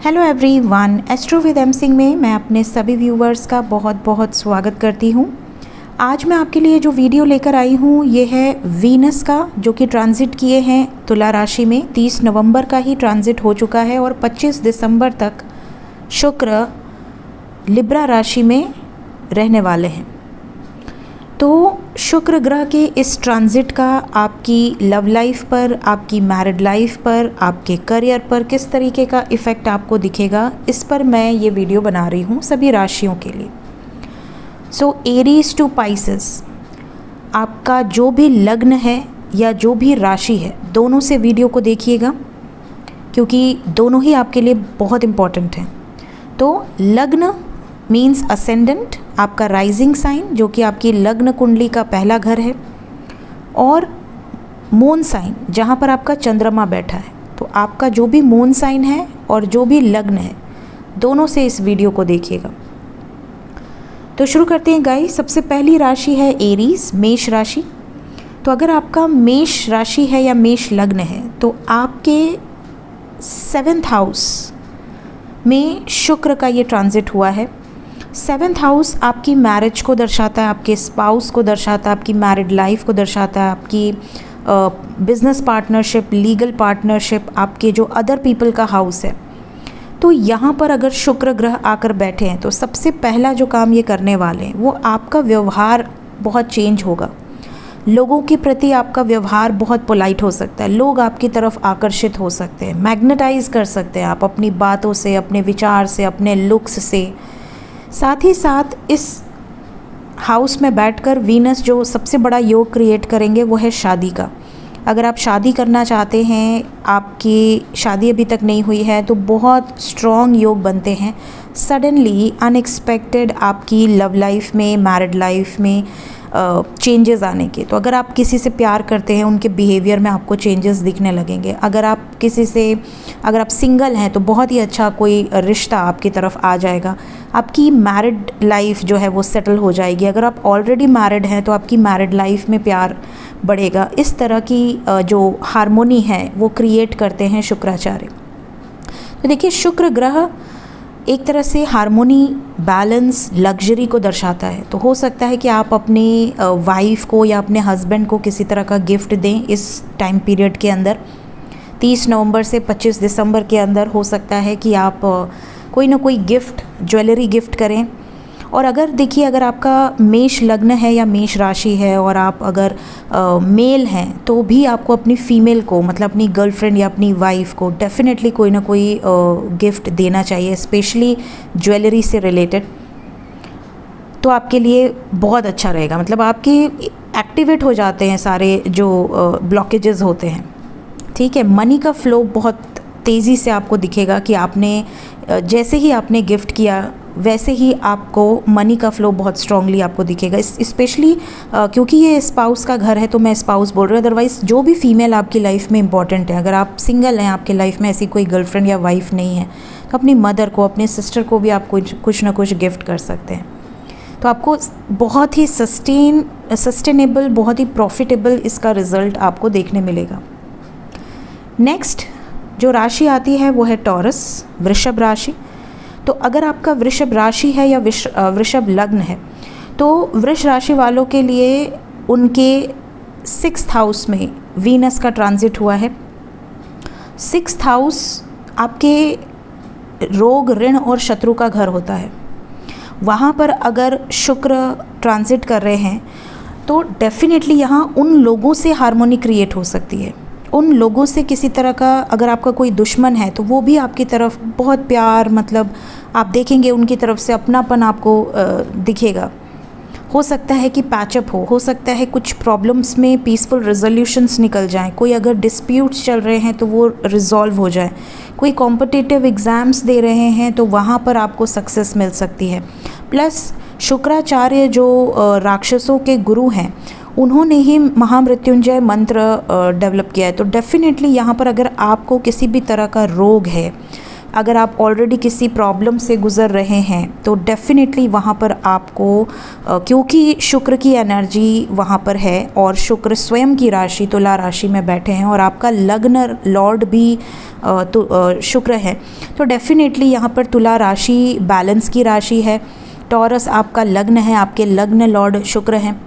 Hello everyone, astro with M Singh में मैं अपने सभी व्यूवर्स का बहुत बहुत स्वागत करती हूँ। आज मैं आपके लिए जो वीडियो लेकर आई हूँ ये है वीनस का, जो कि ट्रांजिट किए हैं तुला राशि में। 30 नवंबर का ही ट्रांजिट हो चुका है और 25 दिसंबर तक शुक्र लिब्रा राशि में रहने वाले हैं। तो शुक्र ग्रह के इस ट्रांजिट का आपकी लव लाइफ पर, आपकी मैरिड लाइफ पर, आपके करियर पर किस तरीके का इफ़ेक्ट आपको दिखेगा, इस पर मैं ये वीडियो बना रही हूँ सभी राशियों के लिए। सो एरीज टू पाइसेस, आपका जो भी लग्न है या जो भी राशि है, दोनों से वीडियो को देखिएगा क्योंकि दोनों ही आपके लिए बहुत इम्पॉर्टेंट हैं। तो लग्न मीन्स असेंडेंट, आपका राइजिंग साइन जो कि आपकी लग्न कुंडली का पहला घर है, और मून साइन जहाँ पर आपका चंद्रमा बैठा है। तो आपका जो भी मून साइन है और जो भी लग्न है, दोनों से इस वीडियो को देखिएगा। तो शुरू करते हैं गाइस। सबसे पहली राशि है एरीज, मेष राशि। तो अगर आपका मेष राशि है या मेष लग्न है तो आपके 7th हाउस में शुक्र का ये ट्रांजिट हुआ है। 7th हाउस आपकी मैरिज को दर्शाता है, आपके स्पाउस को दर्शाता है, आपकी मैरिड लाइफ को दर्शाता है, आपकी बिजनेस पार्टनरशिप, लीगल पार्टनरशिप, आपके जो अदर पीपल का हाउस है। तो यहाँ पर अगर शुक्र ग्रह आकर बैठे हैं तो सबसे पहला जो काम ये करने वाले हैं वो आपका व्यवहार बहुत चेंज होगा। लोगों के प्रति आपका व्यवहार बहुत पोलाइट हो सकता है, लोग आपकी तरफ आकर्षित हो सकते हैं, मैग्नेटाइज कर सकते हैं आप अपनी बातों से, अपने विचार से, अपने लुक्स से। साथ ही साथ इस हाउस में बैठकर वीनस जो सबसे बड़ा योग क्रिएट करेंगे वो है शादी का। अगर आप शादी करना चाहते हैं, आपकी शादी अभी तक नहीं हुई है, तो बहुत स्ट्रॉन्ग योग बनते हैं सडनली अनएक्सपेक्टेड आपकी लव लाइफ में, मैरिड लाइफ में चेंजेस आने के। तो अगर आप किसी से प्यार करते हैं, उनके बिहेवियर में आपको चेंजेस दिखने लगेंगे। अगर आप सिंगल हैं तो बहुत ही अच्छा कोई रिश्ता आपकी तरफ आ जाएगा। आपकी मैरिड लाइफ जो है वो सेटल हो जाएगी। अगर आप ऑलरेडी मैरिड हैं तो आपकी मैरिड लाइफ में प्यार बढ़ेगा। इस तरह की जो हार्मोनी है वो क्रिएट करते हैं शुक्राचार्य। तो देखिए, शुक्र ग्रह एक तरह से हार्मोनी, बैलेंस, लग्जरी को दर्शाता है। तो हो सकता है कि आप अपनी वाइफ को या अपने हस्बैंड को किसी तरह का गिफ्ट दें इस टाइम पीरियड के अंदर। 30 नवंबर से 25 दिसंबर के अंदर हो सकता है कि आप कोई ना कोई गिफ्ट, ज्वेलरी गिफ्ट करें। और अगर देखिए, अगर आपका मेष लग्न है या मेष राशि है और आप अगर मेल हैं तो भी आपको अपनी फीमेल को, मतलब अपनी गर्लफ्रेंड या अपनी वाइफ को डेफिनेटली कोई ना कोई गिफ्ट देना चाहिए, स्पेशली ज्वेलरी से रिलेटेड। तो आपके लिए बहुत अच्छा रहेगा। मतलब आपके एक्टिवेट हो जाते हैं सारे जो ब्लॉकेजेस होते हैं। ठीक है, मनी का फ्लो बहुत तेज़ी से आपको दिखेगा कि आपने जैसे ही आपने गिफ्ट किया वैसे ही आपको मनी का फ्लो बहुत स्ट्रांगली आपको दिखेगा। स्पेशली क्योंकि ये स्पाउस का घर है तो मैं स्पाउस बोल रही हूँ। अदरवाइज़ जो भी फीमेल आपकी लाइफ में इंपॉर्टेंट है, अगर आप सिंगल हैं, आपके लाइफ में ऐसी कोई गर्लफ्रेंड या वाइफ नहीं है, तो अपनी मदर को, अपने सिस्टर को भी आप कुछ ना कुछ गिफ्ट कर सकते हैं। तो आपको बहुत ही सस्टेनेबल, बहुत ही प्रॉफिटेबल इसका रिज़ल्ट आपको देखने मिलेगा। नेक्स्ट जो राशि आती है वो है टॉरस, वृषभ राशि। तो अगर आपका वृषभ राशि है या वृषभ लग्न है तो वृष राशि वालों के लिए उनके 6th हाउस में वीनस का ट्रांजिट हुआ है। 6th हाउस आपके रोग, ऋण और शत्रु का घर होता है। वहाँ पर अगर शुक्र ट्रांजिट कर रहे हैं तो डेफिनेटली यहाँ उन लोगों से हार्मोनी क्रिएट हो सकती है। उन लोगों से किसी तरह का, अगर आपका कोई दुश्मन है तो वो भी आपकी तरफ बहुत प्यार, मतलब आप देखेंगे उनकी तरफ से अपनापन आपको दिखेगा। हो सकता है कि पैचअप हो सकता है कुछ प्रॉब्लम्स में पीसफुल रेजोल्यूशंस निकल जाएं। कोई अगर डिस्प्यूट्स चल रहे हैं तो वो रिजॉल्व हो जाए। कोई कॉम्पिटिटिव एग्ज़ाम्स दे रहे हैं तो वहाँ पर आपको सक्सेस मिल सकती है। प्लस शुक्राचार्य जो राक्षसों के गुरु हैं, उन्होंने ही महामृत्युंजय मंत्र डेवलप किया है। तो डेफिनेटली यहाँ पर अगर आपको किसी भी तरह का रोग है, अगर आप ऑलरेडी किसी प्रॉब्लम से गुज़र रहे हैं तो डेफ़िनेटली वहाँ पर आपको क्योंकि शुक्र की एनर्जी वहाँ पर है और शुक्र स्वयं की राशि तुला राशि में बैठे हैं और आपका लग्न लॉर्ड भी तो शुक्र है, तो डेफ़िनेटली यहाँ पर तुला राशि बैलेंस की राशि है। टॉरस आपका लग्न है, आपके लग्न लॉर्ड शुक्र हैं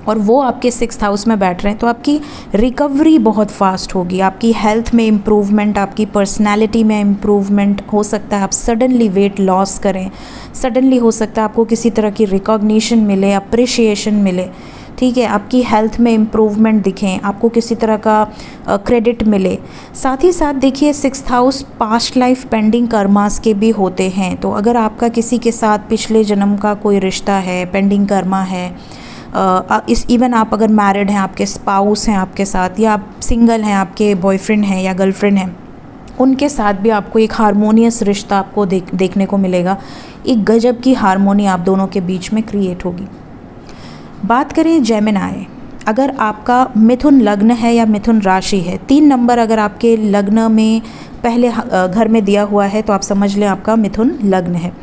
और वो आपके 6th हाउस में बैठ रहे हैं, तो आपकी रिकवरी बहुत फास्ट होगी, आपकी हेल्थ में इम्प्रूवमेंट, आपकी पर्सनालिटी में इम्प्रूवमेंट हो सकता है। आप सडनली वेट लॉस करें, सडनली हो सकता है आपको किसी तरह की रिकॉग्निशन मिले, अप्रिशिएशन मिले, ठीक है, आपकी हेल्थ में इम्प्रूवमेंट दिखें, आपको किसी तरह का क्रेडिट मिले। साथ ही साथ देखिए 6th house past life pending karmas के भी होते हैं, तो अगर आपका किसी के साथ पिछले जन्म का कोई रिश्ता है, पेंडिंग कर्मा है, इवन आप अगर मैरिड हैं, आपके स्पाउस हैं आपके साथ, या आप सिंगल हैं, आपके बॉयफ्रेंड हैं या गर्लफ्रेंड हैं, उनके साथ भी आपको एक हारमोनियस रिश्ता आपको देखने को मिलेगा। एक गजब की हारमोनी आप दोनों के बीच में क्रिएट होगी। बात करें जेमिनाई, अगर आपका मिथुन लग्न है या मिथुन राशि है, 3 नंबर अगर आपके लग्न में पहले घर में दिया हुआ है तो आप समझ लें आपका मिथुन लग्न है।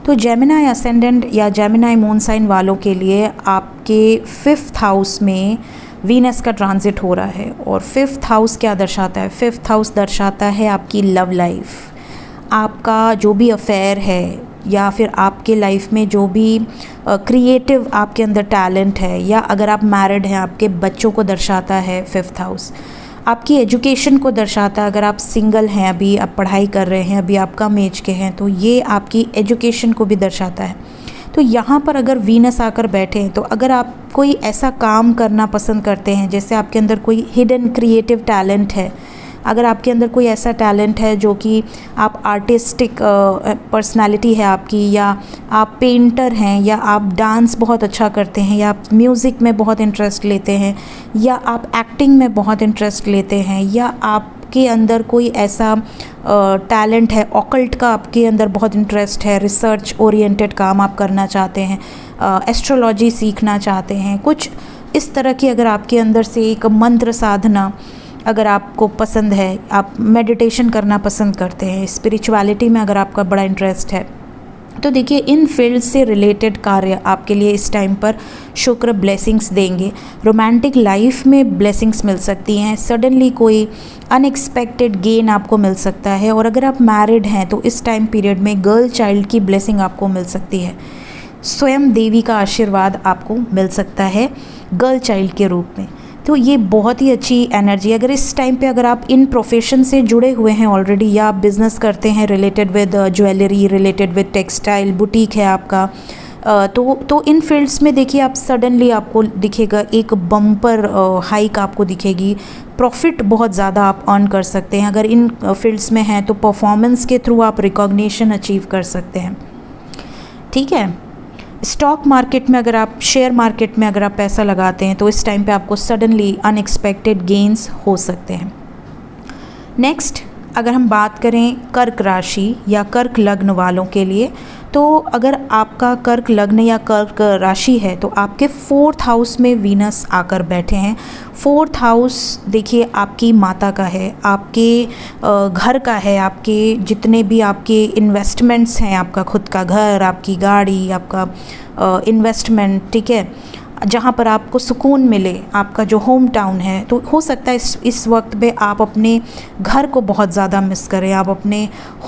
तो जेमिनाई असेंडेंट या जेमिनाई मून साइन वालों के लिए आपके 5th हाउस में वीनस का ट्रांजिट हो रहा है और 5th हाउस क्या दर्शाता है? 5th हाउस दर्शाता है आपकी लव लाइफ, आपका जो भी अफेयर है या फिर आपके लाइफ में जो भी क्रिएटिव आपके अंदर टैलेंट है, या अगर आप मैरिड हैं आपके बच्चों को दर्शाता है 5th हाउस। आपकी एजुकेशन को दर्शाता है, अगर आप सिंगल हैं, अभी आप पढ़ाई कर रहे हैं, अभी आप कम एज के हैं, तो ये आपकी एजुकेशन को भी दर्शाता है। तो यहाँ पर अगर वीनस आकर बैठे हैं, तो अगर आप कोई ऐसा काम करना पसंद करते हैं, जैसे आपके अंदर कोई हिडन क्रिएटिव टैलेंट है, अगर आपके अंदर कोई ऐसा टैलेंट है जो कि आप आर्टिस्टिक पर्सनालिटी है आपकी, या आप पेंटर हैं, या आप डांस बहुत अच्छा करते हैं, या आप म्यूज़िक में बहुत इंटरेस्ट लेते हैं, या आप एक्टिंग में बहुत इंटरेस्ट लेते हैं, या आपके अंदर कोई ऐसा टैलेंट है, ऑकल्ट का आपके अंदर बहुत इंटरेस्ट है, रिसर्च ओरिएंटेड काम आप करना चाहते हैं, एस्ट्रोलॉजी सीखना चाहते हैं, कुछ इस तरह की अगर आपके अंदर से एक मंत्र साधना अगर आपको पसंद है, आप मेडिटेशन करना पसंद करते हैं, स्पिरिचुअलिटी में अगर आपका बड़ा इंटरेस्ट है, तो देखिए इन फील्ड से रिलेटेड कार्य आपके लिए इस टाइम पर शुक्र ब्लेसिंग्स देंगे। रोमांटिक लाइफ में ब्लेसिंग्स मिल सकती हैं, सडनली कोई अनएक्सपेक्टेड गेन आपको मिल सकता है, और अगर आप मैरिड हैं तो इस टाइम पीरियड में गर्ल चाइल्ड की ब्लेसिंग आपको मिल सकती है, स्वयं देवी का आशीर्वाद आपको मिल सकता है गर्ल चाइल्ड के रूप में। तो ये बहुत ही अच्छी एनर्जी। अगर इस टाइम पे अगर आप इन प्रोफेशन से जुड़े हुए हैं ऑलरेडी, या आप बिज़नेस करते हैं related with jewellery, related with textile, boutique है आपका, तो इन फील्ड्स में देखिए आप सडनली आपको दिखेगा एक बम्पर हाइक आपको दिखेगी, प्रॉफिट बहुत ज़्यादा आप अर्न कर सकते हैं। अगर इन फील्ड्स में हैं तो परफॉर्मेंस के थ्रू आप रिकॉग्निशन अचीव कर सकते हैं, ठीक है। स्टॉक मार्केट में अगर आप, शेयर मार्केट में अगर आप पैसा लगाते हैं तो इस टाइम पे आपको सडनली अनएक्सपेक्टेड गेंस हो सकते हैं। नेक्स्ट अगर हम बात करें कर्क राशि या कर्क लग्न वालों के लिए, तो अगर आपका कर्क लग्न या कर्क राशि है तो आपके 4th हाउस में वीनस आकर बैठे हैं। 4th हाउस देखिए आपकी माता का है, आपके घर का है, आपके जितने भी आपके इन्वेस्टमेंट्स हैं, आपका खुद का घर, आपकी गाड़ी, आपका इन्वेस्टमेंट, ठीक है, जहाँ पर आपको सुकून मिले, आपका जो होम टाउन है। तो हो सकता है इस वक्त पे आप अपने घर को बहुत ज़्यादा मिस करें, आप अपने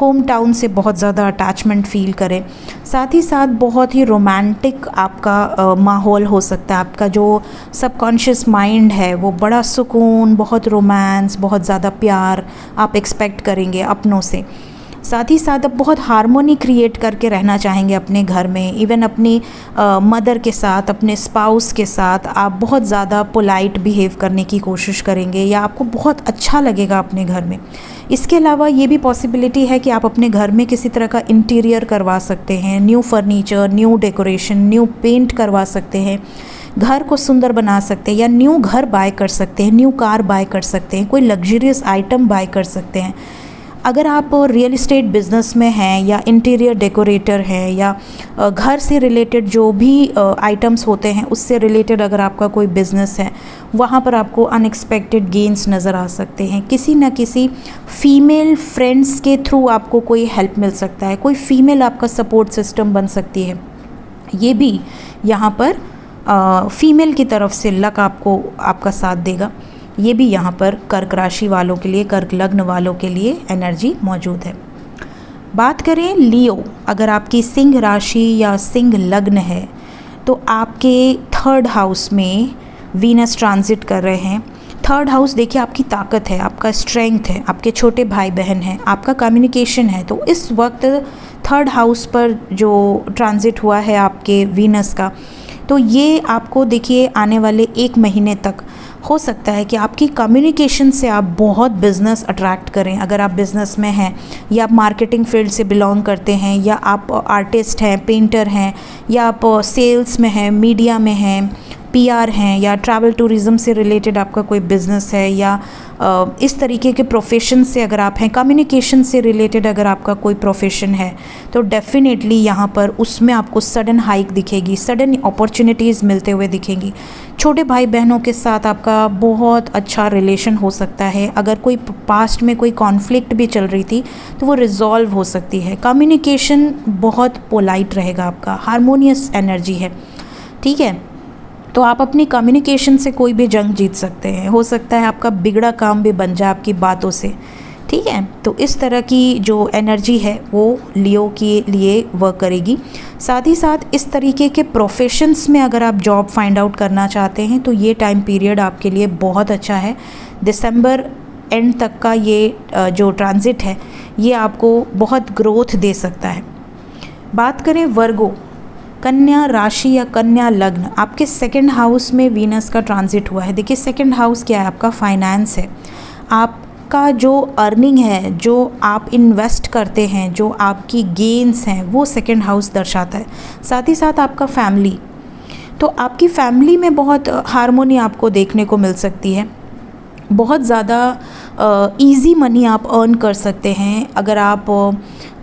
होम टाउन से बहुत ज़्यादा अटैचमेंट फ़ील करें। साथ ही साथ बहुत ही रोमांटिक आपका माहौल हो सकता है, आपका जो सबकॉन्शियस माइंड है वो बड़ा सुकून, बहुत रोमांस, बहुत ज़्यादा प्यार आप एक्सपेक्ट करेंगे अपनों से। साथ ही साथ आप बहुत हारमोनी क्रिएट करके रहना चाहेंगे अपने घर में, इवन अपनी मदर के साथ, अपने स्पाउस के साथ आप बहुत ज़्यादा पोलाइट बिहेव करने की कोशिश करेंगे, या आपको बहुत अच्छा लगेगा अपने घर में। इसके अलावा ये भी पॉसिबिलिटी है कि आप अपने घर में किसी तरह का इंटीरियर करवा सकते हैं, new furniture, new decoration, new paint करवा सकते हैं, घर को सुंदर बना सकते हैं, या न्यू घर बाय कर सकते हैं, न्यू कार बाय कर सकते हैं, कोई लग्जरियस आइटम बाय कर सकते हैं। अगर आप रियल इस्टेट बिज़नेस में हैं या इंटीरियर डेकोरेटर हैं या घर से रिलेटेड जो भी आइटम्स होते हैं उससे रिलेटेड अगर आपका कोई बिज़नेस है, वहाँ पर आपको अनएक्सपेक्टेड गेंस नज़र आ सकते हैं। किसी न किसी फीमेल फ्रेंड्स के थ्रू आपको कोई हेल्प मिल सकता है, कोई फीमेल आपका सपोर्ट सिस्टम बन सकती है। ये भी यहाँ पर फीमेल की तरफ से लक आपको आपका साथ देगा। ये भी यहाँ पर कर्क राशि वालों के लिए, कर्क लग्न वालों के लिए एनर्जी मौजूद है। बात करें लियो, अगर आपकी सिंह राशि या सिंह लग्न है तो आपके 3rd हाउस में वीनस ट्रांजिट कर रहे हैं। 3rd हाउस देखिए आपकी ताकत है, आपका स्ट्रेंथ है, आपके छोटे भाई बहन हैं, आपका कम्युनिकेशन है। तो इस वक्त 3rd हाउस पर जो ट्रांजिट हुआ है आपके वीनस का, तो ये आपको देखिए आने वाले 1 महीने तक हो सकता है कि आपकी कम्युनिकेशन से आप बहुत बिज़नेस अट्रैक्ट करें। अगर आप बिज़नेस में हैं या आप मार्केटिंग फील्ड से बिलोंग करते हैं या आप आर्टिस्ट हैं, पेंटर हैं या आप सेल्स में हैं, मीडिया में हैं, पीआर हैं या ट्रैवल टूरिज़्म से रिलेटेड आपका कोई बिज़नेस है या इस तरीके के प्रोफेशन से अगर आप हैं, कम्युनिकेशन से रिलेटेड अगर आपका कोई प्रोफेशन है, तो डेफ़िनेटली यहाँ पर उसमें आपको सडन हाइक दिखेगी, सडन अपॉर्चुनिटीज़ मिलते हुए दिखेंगी। छोटे भाई बहनों के साथ आपका बहुत अच्छा रिलेशन हो सकता है। अगर कोई पास्ट में कोई कॉन्फ्लिक्ट भी चल रही थी तो वो रिजॉल्व हो सकती है। कम्युनिकेशन बहुत पोलाइट रहेगा, आपका हारमोनियस एनर्जी है, ठीक है। तो आप अपनी कम्युनिकेशन से कोई भी जंग जीत सकते हैं। हो सकता है आपका बिगड़ा काम भी बन जाए आपकी बातों से, ठीक है। तो इस तरह की जो एनर्जी है वो लियो के लिए वर्क करेगी। साथ ही साथ इस तरीके के प्रोफेशंस में अगर आप जॉब फाइंड आउट करना चाहते हैं तो ये टाइम पीरियड आपके लिए बहुत अच्छा है। दिसंबर एंड तक का ये जो ट्रांजिट है ये आपको बहुत ग्रोथ दे सकता है। बात करें वर्गो, कन्या राशि या कन्या लग्न, आपके 2nd हाउस में वीनस का ट्रांजिट हुआ है। देखिए 2nd हाउस क्या है, आपका फाइनेंस है, आपका जो अर्निंग है, जो आप इन्वेस्ट करते हैं, जो आपकी गेन्स हैं, वो 2nd हाउस दर्शाता है। साथ ही साथ आपका फैमिली, तो आपकी फैमिली में बहुत हार्मोनी आपको देखने को मिल सकती है। बहुत ज़्यादा इजी मनी आप अर्न कर सकते हैं। अगर आप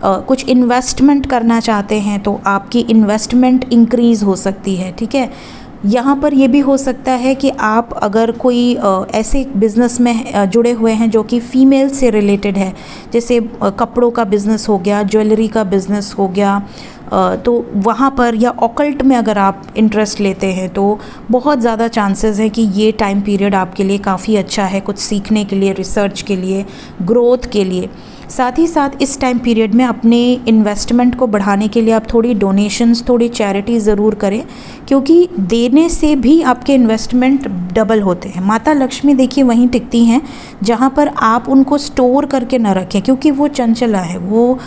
कुछ इन्वेस्टमेंट करना चाहते हैं तो आपकी इन्वेस्टमेंट इंक्रीज़ हो सकती है, ठीक है। यहाँ पर ये भी हो सकता है कि आप अगर कोई ऐसे बिज़नेस में जुड़े हुए हैं जो कि फ़ीमेल से रिलेटेड है, जैसे कपड़ों का बिज़नेस हो गया, ज्वेलरी का बिज़नेस हो गया, तो वहाँ पर या ऑकल्ट में अगर आप इंटरेस्ट लेते हैं तो बहुत ज़्यादा चांसेस हैं कि ये टाइम पीरियड आपके लिए काफ़ी अच्छा है, कुछ सीखने के लिए, रिसर्च के लिए, ग्रोथ के लिए। साथ ही साथ इस टाइम पीरियड में अपने इन्वेस्टमेंट को बढ़ाने के लिए आप थोड़ी डोनेशंस, थोड़ी चैरिटी ज़रूर करें, क्योंकि देने से भी आपके इन्वेस्टमेंट डबल होते हैं। माता लक्ष्मी देखिए वहीं टिकती हैं जहाँ पर आप उनको स्टोर करके न रखें, क्योंकि वो चंचला है, वो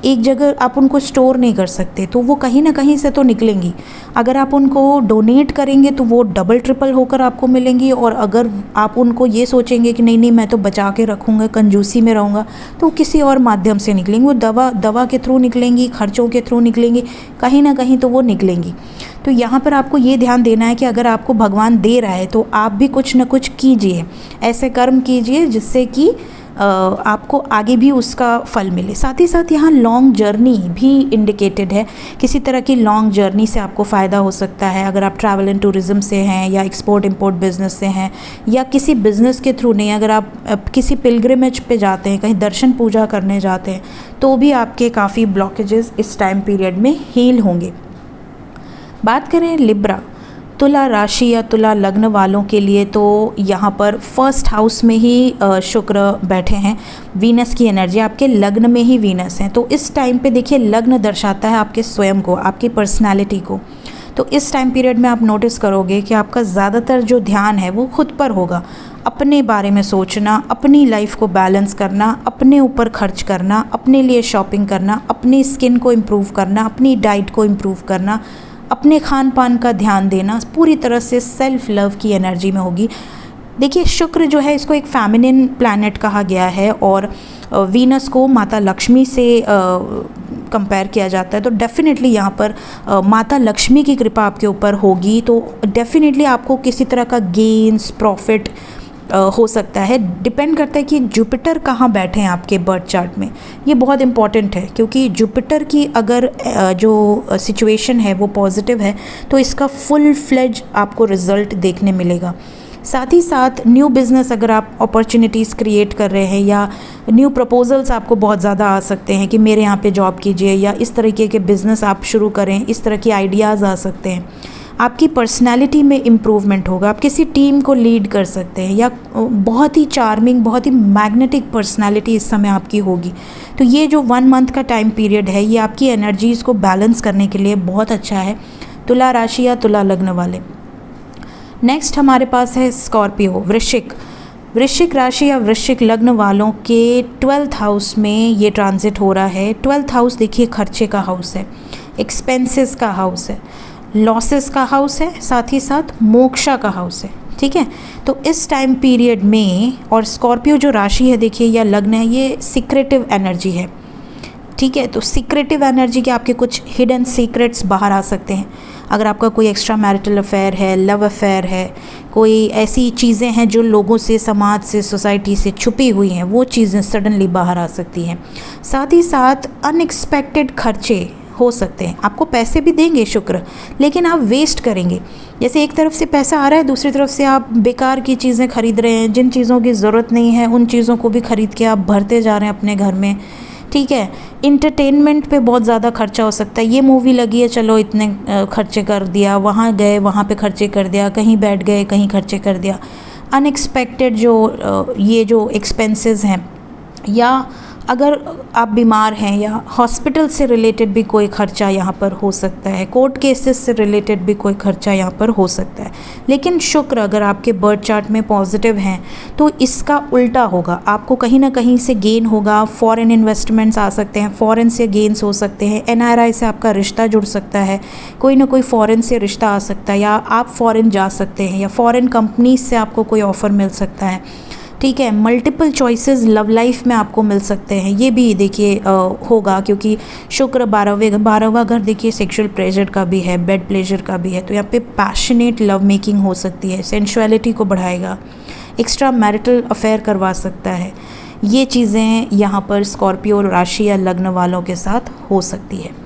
एक जगह आप उनको स्टोर नहीं कर सकते, तो वो कहीं ना कहीं से तो निकलेंगी। अगर आप उनको डोनेट करेंगे तो वो डबल ट्रिपल होकर आपको मिलेंगी, और अगर आप उनको ये सोचेंगे कि नहीं नहीं मैं तो बचा के रखूँगा, कंजूसी में रहूँगा, तो किसी और माध्यम से निकलेंगी, वो दवा के थ्रू निकलेंगी, खर्चों के थ्रू निकलेंगी, कहीं ना कहीं तो वो निकलेंगी। तो यहाँ पर आपको ये ध्यान देना है कि अगर आपको भगवान दे रहा है तो आप भी कुछ न कुछ कीजिए, ऐसे कर्म कीजिए जिससे कि आपको आगे भी उसका फल मिले। साथ ही साथ यहाँ लॉन्ग जर्नी भी इंडिकेटेड है, किसी तरह की लॉन्ग जर्नी से आपको फ़ायदा हो सकता है। अगर आप ट्रैवल एंड टूरिज़्म से हैं या एक्सपोर्ट इंपोर्ट बिज़नेस से हैं या किसी बिज़नेस के थ्रू नहीं, अगर आप किसी पिलग्रिमेज पे जाते हैं, कहीं दर्शन पूजा करने जाते हैं, तो भी आपके काफ़ी ब्लॉकेजेस इस टाइम पीरियड में हील होंगे। बात करें लिब्रा, तुला राशि या तुला लग्न वालों के लिए, तो यहाँ पर 1st हाउस में ही शुक्र बैठे हैं। वीनस की एनर्जी आपके लग्न में ही वीनस है, तो इस टाइम पे देखिए लग्न दर्शाता है आपके स्वयं को, आपकी पर्सनालिटी को। तो इस टाइम पीरियड में आप नोटिस करोगे कि आपका ज़्यादातर जो ध्यान है वो खुद पर होगा, अपने बारे में सोचना, अपनी लाइफ को बैलेंस करना, अपने ऊपर खर्च करना, अपने लिए शॉपिंग करना, अपनी स्किन को इम्प्रूव करना, अपनी डाइट को इम्प्रूव करना, अपने खान पान का ध्यान देना, पूरी तरह से सेल्फ लव की एनर्जी में होगी। देखिए शुक्र जो है इसको एक फेमिनिन प्लैनेट कहा गया है और वीनस को माता लक्ष्मी से कंपेयर किया जाता है, तो डेफ़िनेटली यहाँ पर माता लक्ष्मी की कृपा आपके ऊपर होगी, तो डेफ़िनेटली आपको किसी तरह का गेन्स, प्रॉफिट हो सकता है। डिपेंड करता है कि जुपिटर कहाँ बैठे हैं आपके बर्थ चार्ट में, ये बहुत इम्पॉर्टेंट है, क्योंकि जुपिटर की अगर जो सिचुएशन है वो पॉजिटिव है तो इसका फुल फ्लेज आपको रिज़ल्ट देखने मिलेगा। साथ ही साथ न्यू बिज़नेस अगर आप अपॉर्चुनिटीज़ क्रिएट कर रहे हैं या न्यू प्रपोजल्स आपको बहुत ज़्यादा आ सकते हैं कि मेरे यहाँ पे जॉब कीजिए या इस तरीके के बिज़नेस आप शुरू करें, इस तरह की आइडियाज़ आ सकते हैं। आपकी पर्सनैलिटी में इम्प्रूवमेंट होगा, आप किसी टीम को लीड कर सकते हैं या बहुत ही चार्मिंग, बहुत ही मैग्नेटिक पर्सनैलिटी इस समय आपकी होगी। तो ये जो 1 मंथ का टाइम पीरियड है ये आपकी एनर्जीज़ को बैलेंस करने के लिए बहुत अच्छा है तुला राशि या तुला लग्न वाले। नेक्स्ट हमारे पास है स्कॉर्पियो, वृश्चिक राशि या वृश्चिक लग्न वालों के 12th हाउस में ये ट्रांजिट हो रहा है। 12th हाउस देखिए खर्चे का हाउस है, एक्सपेंसेस का हाउस है, लॉसेस का हाउस है, साथ ही साथ मोक्षा का हाउस है। ठीक है, तो इस टाइम पीरियड में, और स्कॉर्पियो जो राशि है देखिए या लग्न है, ये सीक्रेटिव एनर्जी है। ठीक है, तो सीक्रेटिव एनर्जी के आपके कुछ हिडन सीक्रेट्स बाहर आ सकते हैं। अगर आपका कोई एक्स्ट्रा मैरिटल अफेयर है, लव अफेयर है, कोई ऐसी चीज़ें हैं जो लोगों से, समाज से, सोसाइटी से छुपी हुई हैं, वो चीज़ें सडनली बाहर आ सकती हैं। साथ ही साथ अनएक्सपेक्टेड खर्चे हो सकते हैं। आपको पैसे भी देंगे शुक्र, लेकिन आप वेस्ट करेंगे। जैसे एक तरफ से पैसा आ रहा है, दूसरी तरफ से आप बेकार की चीज़ें खरीद रहे हैं, जिन चीज़ों की ज़रूरत नहीं है उन चीज़ों को भी खरीद के आप भरते जा रहे हैं अपने घर में। ठीक है, इंटरटेनमेंट पे बहुत ज़्यादा खर्चा हो सकता है। ये मूवी लगी है, चलो इतने खर्चे कर दिया, वहाँ गए वहाँ पे खर्चे कर दिया, कहीं बैठ गए कहीं खर्चे कर दिया। अनएक्सपेक्टेड जो ये जो एक्सपेंसेस हैं, या अगर आप बीमार हैं या हॉस्पिटल से रिलेटेड भी कोई खर्चा यहाँ पर हो सकता है, कोर्ट केसेस से रिलेटेड भी कोई खर्चा यहाँ पर हो सकता है। लेकिन शुक्र अगर आपके बर्थ चार्ट में पॉजिटिव हैं तो इसका उल्टा होगा, आपको कहीं ना कहीं से गेन होगा। फॉरेन इन्वेस्टमेंट्स आ सकते हैं, फॉरेन से गेन्स हो सकते हैं, NRI से आपका रिश्ता जुड़ सकता है, कोई ना कोई फॉरेन से रिश्ता आ सकता है, या आप फॉरेन जा सकते हैं, या फॉरेन कंपनीज से आपको कोई ऑफ़र मिल सकता है। ठीक है, मल्टीपल चॉइसेस लव लाइफ में आपको मिल सकते हैं, ये भी देखिए होगा, क्योंकि शुक्र 12वां घर देखिए सेक्सुअल प्लेजर का भी है, बेड प्लेजर का भी है। तो यहाँ पे पैशनेट लव मेकिंग हो सकती है, सेंशुअलिटी को बढ़ाएगा, एक्स्ट्रा मैरिटल अफेयर करवा सकता है। ये चीज़ें यहाँ पर स्कॉर्पियो राशि या लग्न वालों के साथ हो सकती है।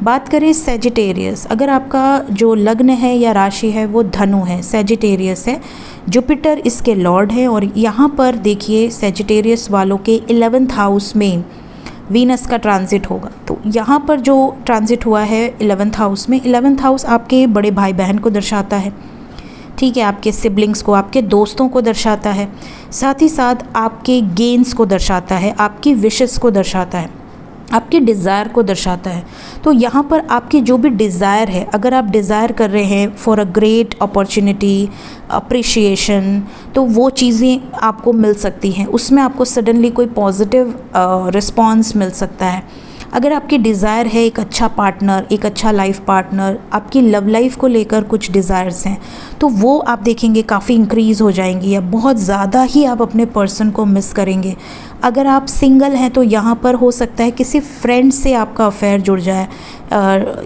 बात करें सेजिटेरियस, अगर आपका जो लग्न है या राशि है वो धनु है, सेजिटेरियस है, जुपिटर इसके लॉर्ड है, और यहाँ पर देखिए सेजिटेरियस वालों के 11th हाउस में वीनस का ट्रांजिट होगा। तो यहाँ पर जो ट्रांजिट हुआ है 11th हाउस में, 11th हाउस आपके बड़े भाई बहन को दर्शाता है। ठीक है, आपके सिबलिंग्स को, आपके दोस्तों को दर्शाता है, साथ ही साथ आपके गेन्स को दर्शाता है, आपकी विशेस को दर्शाता है, आपके डिज़ायर को दर्शाता है। तो यहाँ पर आपकी जो भी डिज़ायर है, अगर आप डिज़ायर कर रहे हैं for a great opportunity, appreciation, तो वो चीज़ें आपको मिल सकती हैं, उसमें आपको सडनली कोई पॉजिटिव रिस्पॉन्स मिल सकता है। अगर आपकी डिज़ायर है एक अच्छा पार्टनर, एक अच्छा लाइफ पार्टनर, आपकी लव लाइफ को लेकर कुछ डिज़ायर्स हैं, तो वो आप देखेंगे काफ़ी इंक्रीज़ हो जाएंगी, या बहुत ज़्यादा ही आप अपने पर्सन को मिस करेंगे। अगर आप सिंगल हैं तो यहाँ पर हो सकता है किसी फ्रेंड से आपका अफेयर जुड़ जाए,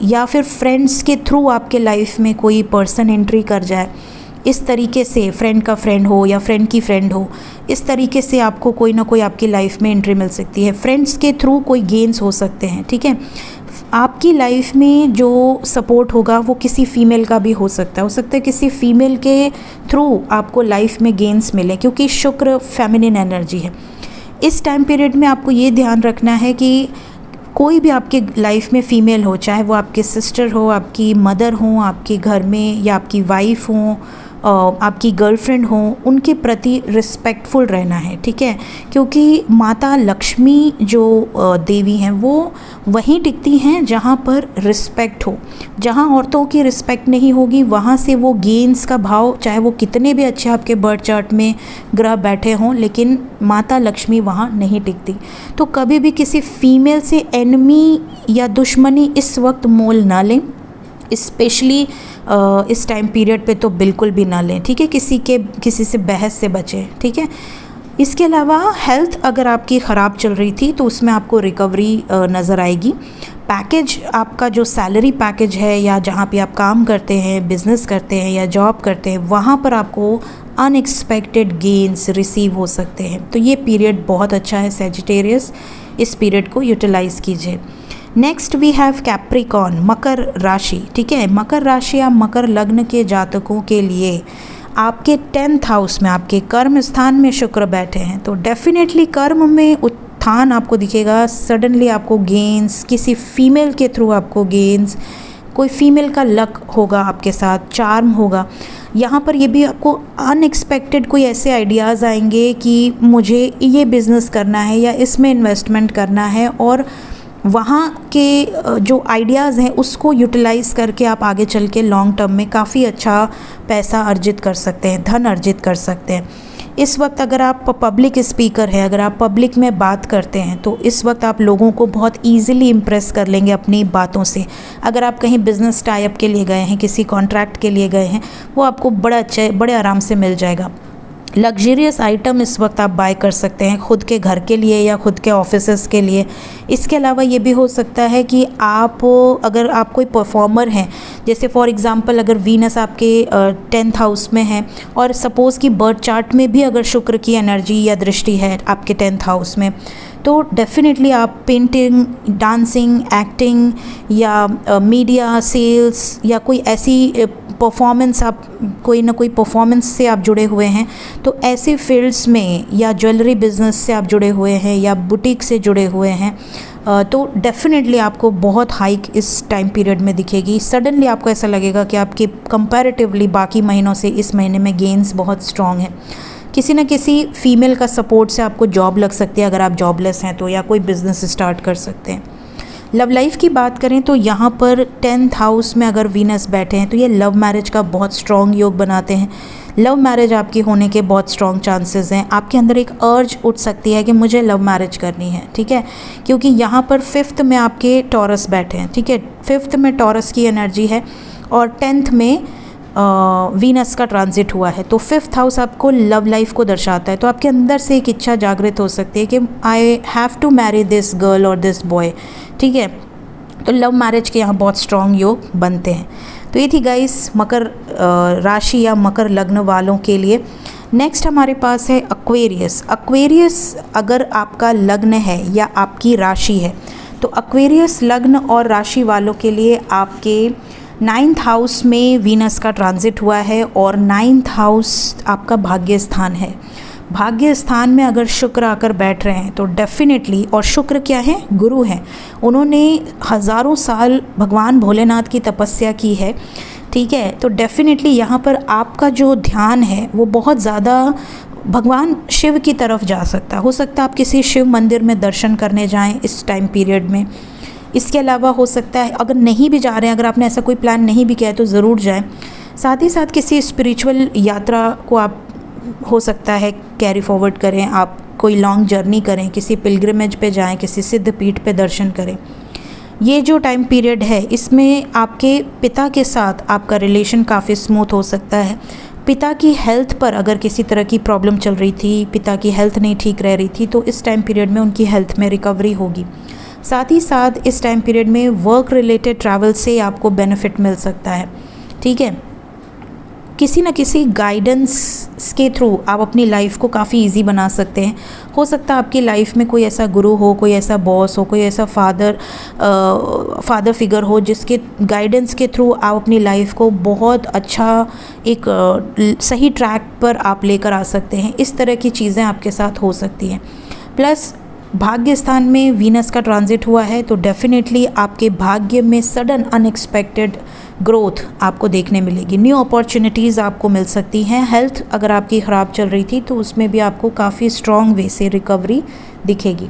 या फिर फ्रेंड्स के थ्रू आपके लाइफ में कोई पर्सन एंट्री कर जाए। इस तरीके से फ्रेंड का फ्रेंड हो या फ्रेंड की फ्रेंड हो, इस तरीके से आपको कोई ना कोई आपकी लाइफ में एंट्री मिल सकती है। फ्रेंड्स के थ्रू कोई गेन्स हो सकते हैं। ठीक है, आपकी लाइफ में जो सपोर्ट होगा वो किसी फीमेल का भी हो सकता है किसी फीमेल के थ्रू आपको लाइफ में गेन्स मिले, क्योंकि शुक्र फेमिनिन एनर्जी है। इस टाइम पीरियड में आपको ये ध्यान रखना है कि कोई भी आपके लाइफ में फ़ीमेल हो, चाहे वो आपके सिस्टर हो, आपकी मदर हो, आपके घर में, या आपकी वाइफ हो, आपकी गर्लफ्रेंड हो, उनके प्रति रिस्पेक्टफुल रहना है। ठीक है, क्योंकि माता लक्ष्मी जो देवी हैं वो वहीं टिकती हैं जहाँ पर रिस्पेक्ट हो। जहाँ औरतों की रिस्पेक्ट नहीं होगी वहाँ से वो गेन्स का भाव, चाहे वो कितने भी अच्छे आपके बर्थ चार्ट में ग्रह बैठे हों, लेकिन माता लक्ष्मी वहाँ नहीं टिकती। तो कभी भी किसी फीमेल से एनिमी या दुश्मनी इस वक्त मोल ना लें, स्पेशली इस टाइम पीरियड पे तो बिल्कुल भी ना लें। ठीक है, किसी से बहस से बचें। ठीक है, इसके अलावा हेल्थ अगर आपकी ख़राब चल रही थी तो उसमें आपको रिकवरी नज़र आएगी। पैकेज, आपका जो सैलरी पैकेज है या जहाँ पे आप काम करते हैं, बिज़नेस करते हैं या जॉब करते हैं, वहाँ पर आपको अनएक्सपेक्टेड गेन्स रिसीव हो सकते हैं। तो ये पीरियड बहुत अच्छा है सैजिटेरियस, इस पीरियड को यूटिलाइज़ कीजिए। नेक्स्ट वी हैव कैप्रिकॉर्न, मकर राशि। ठीक है, मकर राशि या मकर लग्न के जातकों के लिए आपके 10th हाउस में, आपके कर्म स्थान में शुक्र बैठे हैं, तो डेफिनेटली कर्म में उत्थान आपको दिखेगा। सडनली आपको गेन्स, किसी फीमेल के थ्रू आपको गेन्स, कोई फीमेल का लक होगा आपके साथ, चार्म होगा। यहाँ पर ये भी आपको अनएक्सपेक्टेड कोई ऐसे आइडियाज़ आएंगे कि मुझे ये बिज़नेस करना है या इसमें इन्वेस्टमेंट करना है, और वहाँ के जो आइडियाज़ हैं उसको यूटिलाइज़ करके आप आगे चल के लॉन्ग टर्म में काफ़ी अच्छा पैसा अर्जित कर सकते हैं, धन अर्जित कर सकते हैं। इस वक्त अगर आप पब्लिक स्पीकर हैं, अगर आप पब्लिक में बात करते हैं, तो इस वक्त आप लोगों को बहुत ईजिली इम्प्रेस कर लेंगे अपनी बातों से। अगर आप कहीं बिज़नेस टाई अप के लिए गए हैं, किसी कॉन्ट्रैक्ट के लिए गए हैं, वो आपको बड़े आराम से मिल जाएगा। लग्जरियस आइटम इस वक्त आप बाय कर सकते हैं खुद के घर के लिए या खुद के ऑफिसेस के लिए। इसके अलावा ये भी हो सकता है कि अगर आप कोई परफॉर्मर हैं, जैसे फॉर एग्जांपल अगर वीनस आपके 10th हाउस में है और सपोज़ कि बर्थ चार्ट में भी अगर शुक्र की एनर्जी या दृष्टि है आपके 10th हाउस में, तो डेफिनेटली आप पेंटिंग, डांसिंग, एक्टिंग या मीडिया, सेल्स या कोई ऐसी परफॉर्मेंस, आप कोई ना कोई परफॉर्मेंस से आप जुड़े हुए हैं, तो ऐसे फील्ड्स में, या ज्वेलरी बिज़नेस से आप जुड़े हुए हैं या बुटीक से जुड़े हुए हैं, तो डेफिनेटली आपको बहुत हाइक इस टाइम पीरियड में दिखेगी। सडनली आपको ऐसा लगेगा कि आपके कंपैरेटिवली बाकी महीनों से इस महीने में गेन्स बहुत स्ट्रॉन्ग हैं। किसी न किसी फीमेल का सपोर्ट से आपको जॉब लग सकती है, अगर आप जॉबलेस हैं तो, या कोई बिज़नेस स्टार्ट कर सकते हैं। लव लाइफ की बात करें तो यहाँ पर 10th हाउस में अगर वीनस बैठे हैं तो ये लव मैरिज का बहुत स्ट्रॉन्ग योग बनाते हैं। लव मैरिज आपकी होने के बहुत स्ट्रॉन्ग चांसेस हैं। आपके अंदर एक अर्ज उठ सकती है कि मुझे लव मैरिज करनी है, ठीक है, क्योंकि यहाँ पर 5th में आपके टॉरस बैठे हैं। ठीक है, 5th में टॉरस की एनर्जी है और 10th में वीनस का ट्रांजिट हुआ है, तो 5th हाउस आपको लव लाइफ को दर्शाता है। तो आपके अंदर से एक इच्छा जागृत हो सकती है कि I have to marry this girl और दिस बॉय। ठीक है, तो लव मैरिज के यहाँ बहुत स्ट्रॉन्ग योग बनते हैं। तो ये थी गाइस मकर राशि या मकर लग्न वालों के लिए। नेक्स्ट हमारे पास है एक्वेरियस। एक्वेरियस अगर आपका लग्न है या आपकी राशि है, तो एक्वेरियस लग्न और राशि वालों के लिए आपके 9th हाउस में वीनस का ट्रांजिट हुआ है और 9th हाउस आपका भाग्य स्थान है। भाग्य स्थान में अगर शुक्र आकर बैठ रहे हैं तो डेफिनेटली, और शुक्र क्या है, गुरु हैं, उन्होंने हज़ारों साल भगवान भोलेनाथ की तपस्या की है। ठीक है, तो डेफिनेटली यहाँ पर आपका जो ध्यान है वो बहुत ज़्यादा भगवान शिव की तरफ जा सकता है। हो सकता है आप किसी शिव मंदिर में दर्शन करने जाएं इस टाइम पीरियड में। इसके अलावा हो सकता है अगर नहीं भी जा रहे हैं, अगर आपने ऐसा कोई प्लान नहीं भी किया है तो ज़रूर जाएं। साथ ही साथ किसी स्पिरिचुअल यात्रा को आप हो सकता है कैरी फॉरवर्ड करें, आप कोई लॉन्ग जर्नी करें, किसी पिलग्रिमेज पे जाएं, किसी सिद्ध पीठ पे दर्शन करें। ये जो टाइम पीरियड है इसमें आपके पिता के साथ आपका रिलेशन काफ़ी स्मूथ हो सकता है। पिता की हेल्थ पर अगर किसी तरह की प्रॉब्लम चल रही थी, पिता की हेल्थ नहीं ठीक रह रही थी, तो इस टाइम पीरियड में उनकी हेल्थ में रिकवरी होगी। साथ ही साथ इस टाइम पीरियड में वर्क रिलेटेड ट्रैवल से आपको बेनिफिट मिल सकता है। ठीक है, किसी न किसी गाइडेंस के थ्रू आप अपनी लाइफ को काफ़ी इजी बना सकते हैं। हो सकता है आपकी लाइफ में कोई ऐसा गुरु हो, कोई ऐसा बॉस हो, कोई ऐसा फादर फिगर हो जिसके गाइडेंस के थ्रू आप अपनी लाइफ को बहुत अच्छा एक सही ट्रैक पर आप लेकर आ सकते हैं। इस तरह की चीज़ें आपके साथ हो सकती हैं। प्लस भाग्य स्थान में वीनस का ट्रांजिट हुआ है, तो डेफिनेटली आपके भाग्य में सडन अनएक्सपेक्टेड ग्रोथ आपको देखने मिलेगी। न्यू अपॉर्चुनिटीज़ आपको मिल सकती हैं। हेल्थ अगर आपकी ख़राब चल रही थी तो उसमें भी आपको काफ़ी स्ट्रॉन्ग वे से रिकवरी दिखेगी।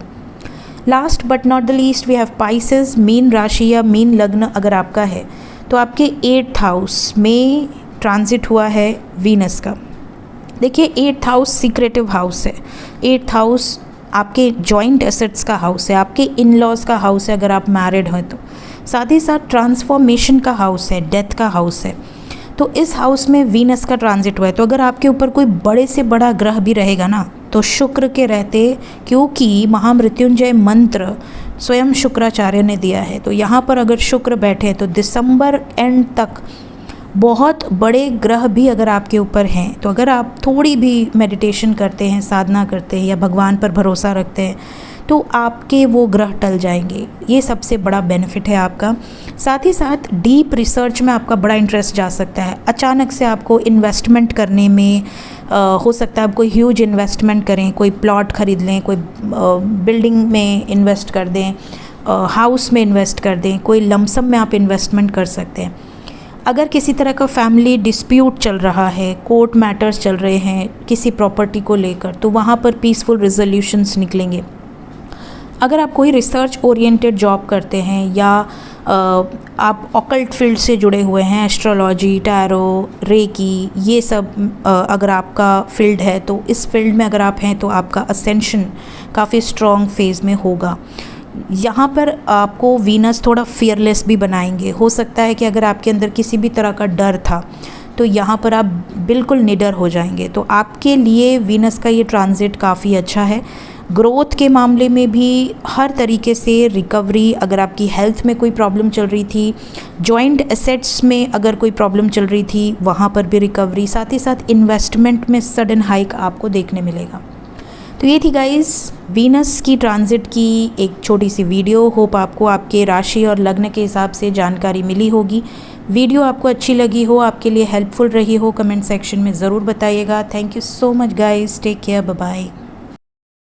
Last but not the least we have Pisces. मीन राशि या मीन लग्न अगर आपका है तो आपके 8th हाउस में ट्रांजिट हुआ है वीनस का। देखिए 8th हाउस सीक्रेटिव हाउस है। 8th हाउस आपके जॉइंट एसेट्स का हाउस है, आपके इन लॉज का हाउस है अगर आप मैरिड हैं तो। साथ ही साथ ट्रांसफॉर्मेशन का हाउस है, डेथ का हाउस है। तो इस हाउस में वीनस का ट्रांजिट हुआ है, तो अगर आपके ऊपर कोई बड़े से बड़ा ग्रह भी रहेगा ना, तो शुक्र के रहते, क्योंकि महामृत्युंजय मंत्र स्वयं शुक्राचार्य ने दिया है, तो यहाँ पर अगर शुक्र बैठे तो दिसंबर एंड तक बहुत बड़े ग्रह भी अगर आपके ऊपर हैं, तो अगर आप थोड़ी भी मेडिटेशन करते हैं, साधना करते हैं या भगवान पर भरोसा रखते हैं, तो आपके वो ग्रह टल जाएंगे। ये सबसे बड़ा बेनिफिट है आपका। साथ ही साथ डीप रिसर्च में आपका बड़ा इंटरेस्ट जा सकता है। अचानक से आपको इन्वेस्टमेंट करने में हो सकता है आप कोई ह्यूज इन्वेस्टमेंट करें, कोई प्लॉट ख़रीद लें, कोई बिल्डिंग में इन्वेस्ट कर दें, हाउस में इन्वेस्ट कर दें, कोई लमसम में आप इन्वेस्टमेंट कर सकते हैं। अगर किसी तरह का फैमिली डिस्प्यूट चल रहा है, कोर्ट मैटर्स चल रहे हैं किसी प्रॉपर्टी को लेकर, तो वहाँ पर पीसफुल रिजोल्यूशंस निकलेंगे। अगर आप कोई रिसर्च ओरिएंटेड जॉब करते हैं या आप ऑकल्ट फील्ड से जुड़े हुए हैं, एस्ट्रोलॉजी, टैरो, रेकी, ये सब अगर आपका फील्ड है, तो इस फील्ड में अगर आप हैं तो आपका असेंशन काफ़ी स्ट्रॉन्ग फेज़ में होगा। यहाँ पर आपको वीनस थोड़ा फियरलेस भी बनाएंगे। हो सकता है कि अगर आपके अंदर किसी भी तरह का डर था, तो यहाँ पर आप बिल्कुल निडर हो जाएंगे। तो आपके लिए वीनस का ये ट्रांजिट काफ़ी अच्छा है। ग्रोथ के मामले में भी हर तरीके से रिकवरी, अगर आपकी हेल्थ में कोई प्रॉब्लम चल रही थी, जॉइंट एसेट्स में अगर कोई प्रॉब्लम चल रही थी, वहाँ पर भी रिकवरी, साथ ही साथ इन्वेस्टमेंट में सडन हाइक आपको देखने मिलेगा। तो ये थी गाइस वीनस की ट्रांजिट की एक छोटी सी वीडियो। होप आपको आपके राशि और लग्न के हिसाब से जानकारी मिली होगी। वीडियो आपको अच्छी लगी हो, आपके लिए हेल्पफुल रही हो, कमेंट सेक्शन में ज़रूर बताइएगा। Thank you so much guys, take care, bye bye.